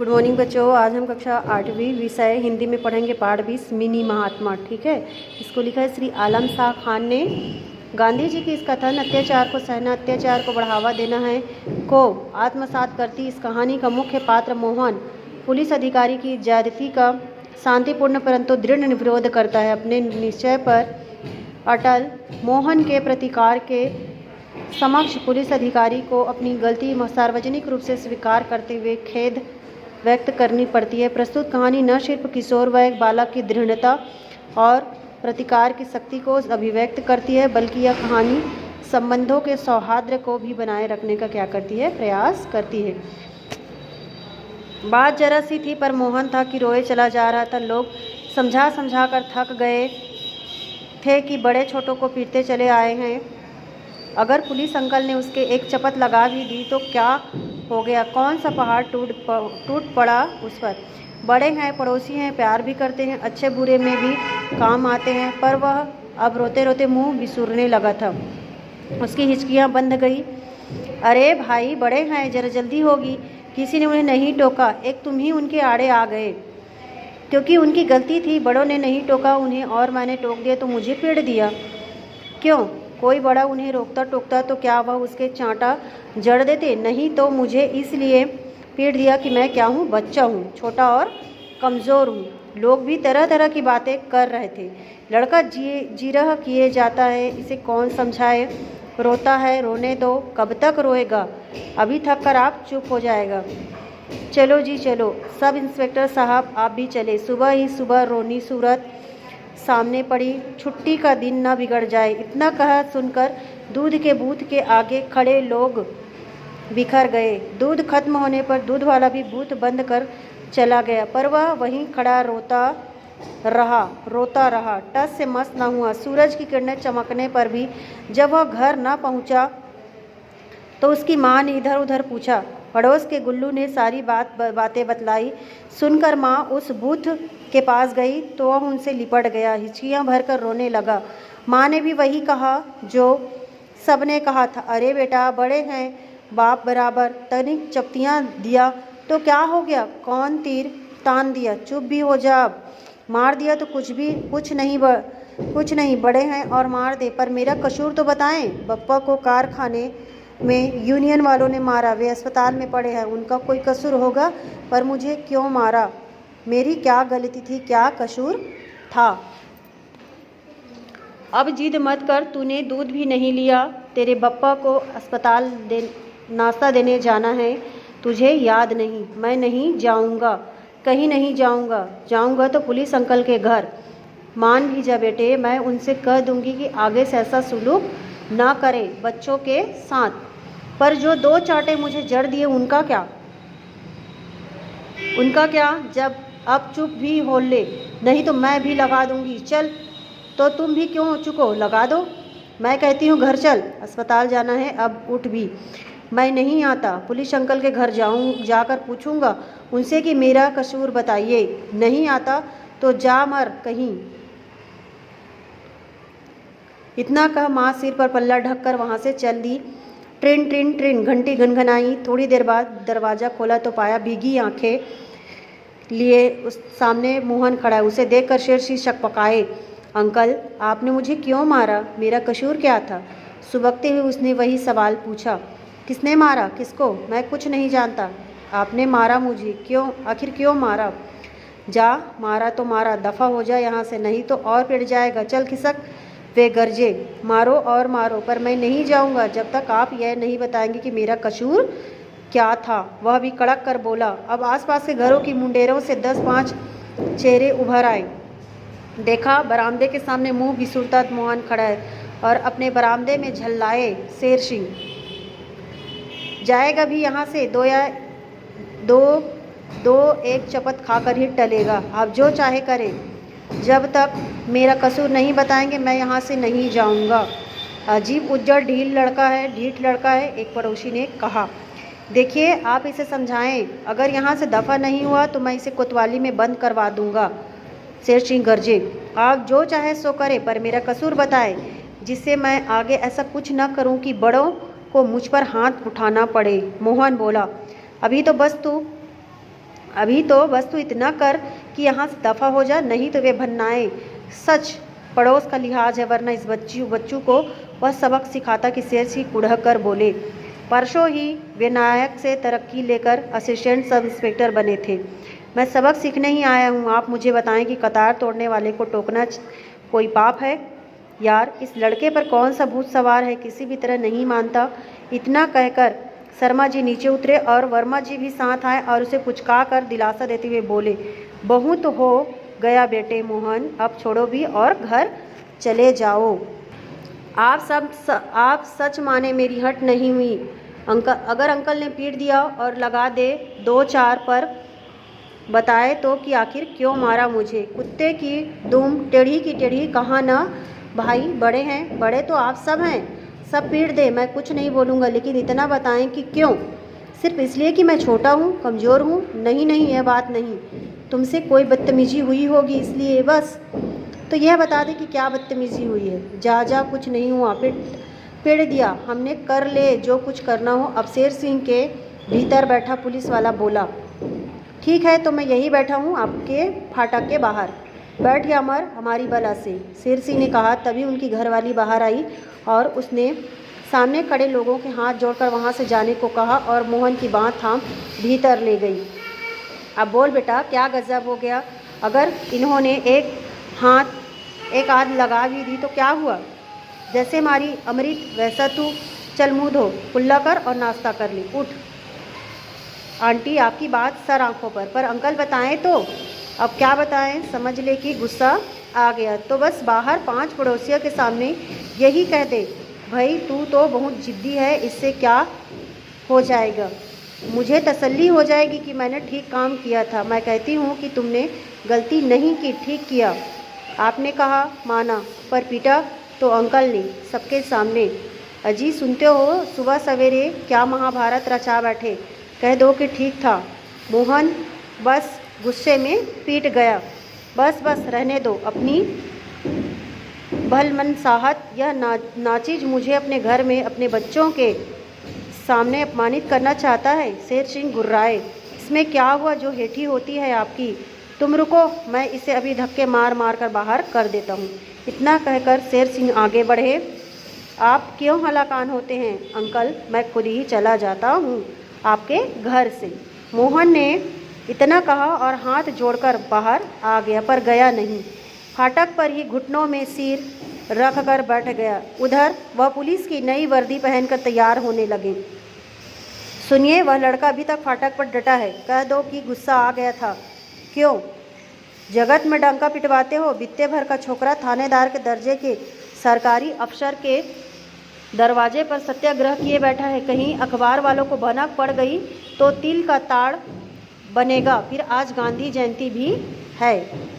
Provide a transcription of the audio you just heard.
Good morning बच्चों। आज हम कक्षा 8वीं विषय हिंदी में पढ़ेंगे पाठ 20 मिनी महात्मा। ठीक है, इसको लिखा है श्री आलम शाह खान ने। गांधी जी की इस कथन अत्याचार को सहना, अत्याचार को बढ़ावा देना है को आत्मसात करती इस कहानी का मुख्य पात्र मोहन पुलिस अधिकारी की ज्यादती का शांतिपूर्ण परंतु दृढ़ विरोध करता है। अपने निश्चय पर अटल मोहन के प्रतिकार के समक्ष पुलिस अधिकारी को अपनी गलती सार्वजनिक रूप से स्वीकार करते हुए खेद व्यक्त करनी पड़ती है। प्रस्तुत कहानी न सिर्फ किशोर व एक बालक की दृढ़ता और प्रतिकार की शक्ति को अभिव्यक्त करती है, बल्कि यह कहानी संबंधों के सौहार्द को भी बनाए रखने का क्या करती है, प्रयास करती है। बात जरा सी थी पर मोहन था कि रोए चला जा रहा था। लोग समझा समझा कर थक गए थे कि बड़े छोटों को पीटते चले आए हैं। अगर पुलिस अंकल ने उसके एक चपत लगा भी दी तो क्या हो गया, कौन सा पहाड़ टूट पड़ा उस पर। बड़े हैं, पड़ोसी हैं, प्यार भी करते हैं, अच्छे बुरे में भी काम आते हैं। पर वह अब रोते रोते मुंह बिसूरने लगा था। उसकी हिचकियां बंध गई। अरे भाई, बड़े हैं, जरा जल्दी होगी। किसी ने उन्हें नहीं टोका, एक तुम ही उनके आड़े आ गए क्योंकि उनकी गलती थी। बड़ों ने नहीं टोका उन्हें और मैंने टोक दिया तो मुझे पीट दिया। क्यों? कोई बड़ा उन्हें रोकता टोकता तो क्या वह उसके चांटा जड़ देते? नहीं तो मुझे इसलिए पीट दिया कि मैं क्या हूँ, बच्चा हूँ, छोटा और कमज़ोर हूँ। लोग भी तरह तरह की बातें कर रहे थे। लड़का जिरह किए जाता है, इसे कौन समझाए। रोता है, रोने दो, कब तक रोएगा? अभी थक कर आप चुप हो जाएगा। चलो जी चलो, सब इंस्पेक्टर साहब आप भी चले। सुबह ही सुबह रोनी सूरत सामने पड़ी। छुट्टी का दिन न बिगड़ जाए। इतना कहा सुनकर दूध के बूथ के आगे खड़े लोग बिखर गए। दूध खत्म होने पर दूध वाला भी बूथ बंद कर चला गया, पर वह वहीं खड़ा रोता रहा। टस से मस न हुआ। सूरज की किरणें चमकने पर भी जब वह घर न पहुंचा तो उसकी माँ ने इधर उधर पूछा। पड़ोस के गुल्लू ने सारी बातें बतलाई। सुनकर माँ उस बूथ के पास गई तो वह उनसे लिपट गया, हिचकियाँ भरकर रोने लगा। माँ ने भी वही कहा जो सबने कहा था। अरे बेटा, बड़े हैं, बाप बराबर, तनिक चपतियाँ दिया तो क्या हो गया? कौन तीर तान दिया? चुप भी हो जा। अब मार दिया तो कुछ नहीं, बड़े हैं और मार दे, पर मेरा कसूर तो बताएं। बप्पा को कारखाने में यूनियन वालों ने मारा, वे अस्पताल में पड़े हैं, उनका कोई कसूर होगा, पर मुझे क्यों मारा? मेरी क्या गलती थी, क्या कसूर था? अब जिद मत कर, तूने दूध भी नहीं लिया। तेरे बप्पा को अस्पताल नाश्ता देने जाना है, तुझे याद नहीं? मैं नहीं जाऊंगा, कहीं नहीं जाऊंगा। जाऊंगा तो पुलिस अंकल के घर। मान भी जा बेटे, मैं उनसे कह दूंगी कि आगे से ऐसा सुलूक ना करे बच्चों के साथ। पर जो 2 चांटे मुझे जड़ दिए उनका क्या? जब अब चुप भी हो ले, नहीं तो मैं भी लगा दूंगी। चल, तो तुम भी क्यों चुको, लगा दो। मैं कहती हूँ घर चल, अस्पताल जाना है, अब उठ भी। मैं नहीं आता। पुलिस अंकल के घर जाकर पूछूंगा उनसे कि मेरा कसूर बताइए। नहीं आता तो जा मर कहीं। इतना कह माँ सिर पर पल्ला ढककर वहाँ से चल दी। ट्रिन ट्रिन ट्रिन घंटी घनघनाई। थोड़ी देर बाद दरवाज़ा खोला तो पाया भीगी आंखें लिए उस सामने मोहन खड़ा है। उसे देखकर शेर शकपकाए। अंकल, आपने मुझे क्यों मारा? मेरा कसूर क्या था? सुबकते हुए उसने वही सवाल पूछा। किसने मारा? किसको? मैं कुछ नहीं जानता। आपने मारा मुझे। क्यों? आखिर क्यों मारा? जा, मारा तो मारा, दफ़ा हो जा यहाँ से, नहीं तो और पिट जाएगा। चल खिसक। वे गरजे। मारो और मारो, पर मैं नहीं जाऊंगा जब तक आप यह नहीं बताएंगे कि मेरा कसूर क्या था। वह भी कड़क कर बोला। अब आसपास के घरों की मुंडेरों से 10-5 चेहरे उभर आए। देखा, बरामदे के सामने मुंह बिसूरता मोहन खड़ा है और अपने बरामदे में झल्लाए शेर सिंह। जाएगा भी यहाँ से, दो एक चपत खाकर ही टलेगा। आप जो चाहे करे, जब तक मेरा कसूर नहीं बताएंगे मैं यहाँ से नहीं जाऊँगा। अजीब उज्जड़ ढीठ लड़का है, एक पड़ोसी ने कहा। देखिए, आप इसे समझाएं, अगर यहाँ से दफ़ा नहीं हुआ तो मैं इसे कोतवाली में बंद करवा दूँगा। शेर सिंह गरजे। आप जो चाहे सो करे, पर मेरा कसूर बताए, जिससे मैं आगे ऐसा कुछ न करूँ कि बड़ों को मुझ पर हाथ उठाना पड़े। मोहन बोला। अभी तो बस तू अभी तो बस तू इतना कर कि यहाँ से दफ़ा हो जा, नहीं तो वे भन्नाए सच पड़ोस का लिहाज है, वरना इस बच्चू को वह सबक सिखाता कि शेर सिंह कुढ़ कर बोले। परसों ही विनायक से तरक्की लेकर असिस्टेंट सब इंस्पेक्टर बने थे। मैं सबक सीखने ही आया हूँ। आप मुझे बताएं कि कतार तोड़ने वाले को टोकना कोई पाप है? यार, इस लड़के पर कौन सा भूत सवार है, किसी भी तरह नहीं मानता। इतना कहकर शर्मा जी नीचे उतरे और वर्मा जी भी साथ आए और उसे पुचका कर दिलासा देते हुए बोले, बहुत हो गया बेटे मोहन, अब छोड़ो भी और घर चले जाओ। आप सच माने मेरी हट नहीं हुई। अगर अंकल ने पीट दिया और लगा दे 2-4 पर बताए तो कि आखिर क्यों मारा मुझे। कुत्ते की दुम टेढ़ी की टेढ़ी कहाँ ना भाई, बड़े हैं, बड़े तो आप सब हैं, सब पीट दे, मैं कुछ नहीं बोलूँगा, लेकिन इतना बताएं कि क्यों? सिर्फ इसलिए कि मैं छोटा हूँ, कमज़ोर हूँ? नहीं नहीं, यह बात नहीं, तुमसे कोई बदतमीजी हुई होगी इसलिए बस। तो यह बता दे कि क्या बदतमीजी हुई है? जा कुछ नहीं हुआ, पीट दिया हमने, कर ले जो कुछ करना हो। अब शेर सिंह के भीतर बैठा पुलिस वाला बोला, ठीक है तो मैं यही बैठा हूँ आपके फाटक के बाहर, बैठ गया अमर हमारी बला से, शेर सिंह ने कहा। तभी उनकी घरवाली बाहर आई और उसने सामने खड़े लोगों के हाथ जोड़कर वहाँ से जाने को कहा और मोहन की बाँह थाम भीतर ले गई। अब बोल बेटा, क्या गजब हो गया? अगर इन्होंने एक आध लगा भी दी तो क्या हुआ? जैसे मारी अमृत वैसा तू चल मुँह धो, कुल्ला कर और नाश्ता कर ले, उठ। आंटी, आपकी बात सर आंखों पर अंकल बताएं तो? अब क्या बताएं, समझ ले कि गुस्सा आ गया तो बस बाहर 5 पड़ोसियों के सामने यही कह दे, भाई तू तो बहुत जिद्दी है, इससे क्या हो जाएगा? मुझे तसल्ली हो जाएगी कि मैंने ठीक काम किया था। मैं कहती हूँ कि तुमने गलती नहीं की, ठीक किया। आपने कहा माना, पर पीटा तो अंकल ने सबके सामने। अजी सुनते हो, सुबह सवेरे क्या महाभारत रचा बैठे। कह दो कि ठीक था। मोहन बस गुस्से में पीट गया। बस रहने दो अपनी भलमनसाहत। यह नाचीज मुझे अपने घर में अपने बच्चों के सामने अपमानित करना चाहता है। शेर सिंह गुर्राए, इसमें क्या हुआ जो हेठी होती है आपकी? तुम रुको, मैं इसे अभी धक्के मार कर बाहर कर देता हूँ। इतना कहकर शेर सिंह आगे बढ़े। आप क्यों हलाकान होते हैं अंकल, मैं खुद ही चला जाता हूँ आपके घर से। मोहन ने इतना कहा और हाथ जोड़कर बाहर आ गया, पर गया नहीं। फाटक पर ही घुटनों में सिर रख कर बैठ गया। उधर वह पुलिस की नई वर्दी पहनकर तैयार होने लगे। सुनिए, वह लड़का अभी तक फाटक पर डटा है, कह दो कि गुस्सा आ गया था। क्यों जगत में डंका पिटवाते हो? बित्ते भर का छोकरा थानेदार के दर्जे के सरकारी अफसर के दरवाजे पर सत्याग्रह किए बैठा है। कहीं अखबार वालों को भनक पड़ गई तो तिल का ताड़ बनेगा। फिर आज गांधी जयंती भी है।